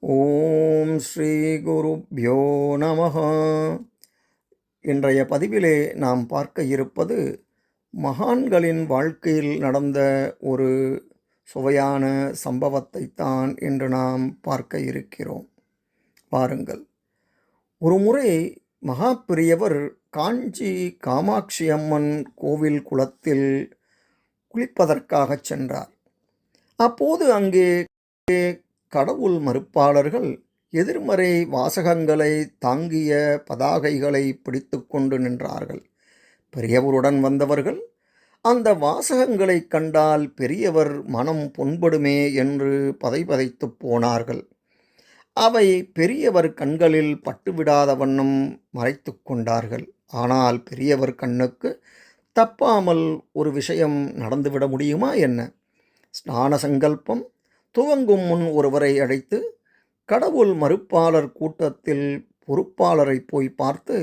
ஓம் ஸ்ரீ குருப்யோ நமஹ. இன்றைய பதிவிலே நாம் பார்க்க இருப்பது மகான்களின் வாழ்க்கையில் நடந்த ஒரு சுவையான சம்பவத்தைத்தான் இன்று நாம் பார்க்க இருக்கிறோம். பாருங்கள். ஒரு முறை மகா பெரியவர் காஞ்சி காமாட்சி அம்மன் கோவில் குளத்தில் குளிப்பதற்காகச் சென்றார். அப்போது அங்கே கடவுள் மறுப்பாளர்கள் எதிர்மறை வாசகங்களை தாங்கிய பதாகைகளை பிடித்து கொண்டு நின்றார்கள். பெரியவருடன் வந்தவர்கள் அந்த வாசகங்களை கண்டால் பெரியவர் மனம் புண்படுமே என்று பதைபதைத்து போனார்கள். அவை பெரியவர் கண்களில் பட்டுவிடாத வண்ணம் மறைத்து கொண்டார்கள். ஆனால் பெரியவர் கண்ணுக்கு தப்பாமல் ஒரு விஷயம் நடந்துவிட முடியுமா என்ன? ஸ்நான சங்கல்பம் துவங்கும் முன் ஒருவரை அழைத்து கடவுள் மறுப்பாளர் கூட்டத்தில் பொறுப்பாளரை போய் பார்த்து,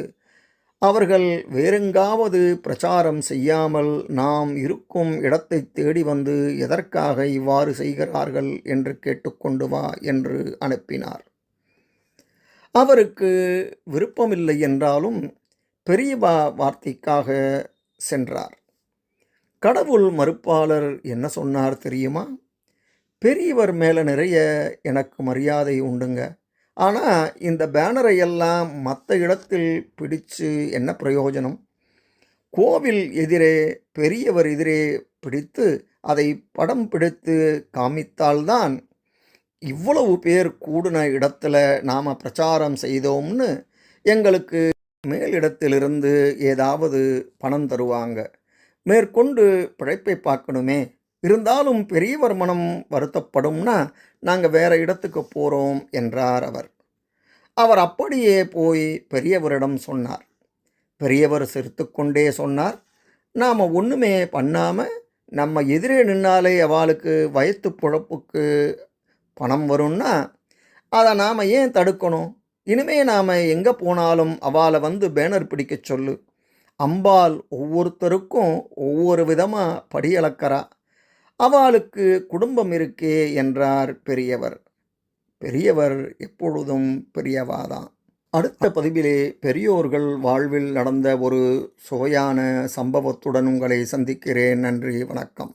அவர்கள் வேறெங்காவது பிரச்சாரம் செய்யாமல் நாம் இருக்கும் இடத்தை தேடி வந்து எதற்காக இவ்வாறு செய்கிறார்கள் என்று கேட்டுக்கொண்டு வா என்று அனுப்பினார். அவருக்கு விருப்பமில்லை என்றாலும் பெரிய வார்த்தைக்காக சென்றார். கடவுள் மறுப்பாளர் என்ன சொன்னார் தெரியுமா? பெரியவர் மேலே நிறைய எனக்கு மரியாதை உண்டுங்க. ஆனால் இந்த பேனரை எல்லாம் மற்ற இடத்தில் பிடிச்சு என்ன பிரயோஜனம்? கோவில் எதிரே பெரியவர் எதிரே பிடித்து அதை படம் பிடித்து காமித்தால்தான் இவ்வளவு பேர் கூடின இடத்துல நாம் பிரச்சாரம் செய்தோம்னு எங்களுக்கு மேலிடத்திலிருந்து ஏதாவது பணம் தருவாங்க. மேற்கொண்டு பிழைப்பை பார்க்கணுமே. இருந்தாலும் பெரியவர் மனம் வருத்தப்படும்னா நாங்கள் வேற இடத்துக்கு போகிறோம் என்றார் அவர். அவர் அப்படியே போய் பெரியவரிடம் சொன்னார். பெரியவர் சிரித்துக்கொண்டே சொன்னார், நாம் ஒன்றுமே பண்ணாமல் நம்ம எதிரே நின்னாலே அவளுக்கு வயிற்று பொழப்புக்கு பணம் வரும்னா அதை நாம் ஏன் தடுக்கணும்? இனிமே நாம் எங்கே போனாலும் அவளை வந்து பேனர் பிடிக்க சொல்லு. அம்பாள் ஒவ்வொருத்தருக்கும் ஒவ்வொரு விதமாக படியளக்கிறா. அவளுக்கு குடும்பம் இருக்கே என்றார் பெரியவர். பெரியவர் எப்பொழுதும் பெரியவாதான். அடுத்த பதிவிலே பெரியோர்கள் வாழ்வில் நடந்த ஒரு சுவையான சம்பவத்துடன் உங்களை சந்திக்கிறேன். நன்றி, வணக்கம்.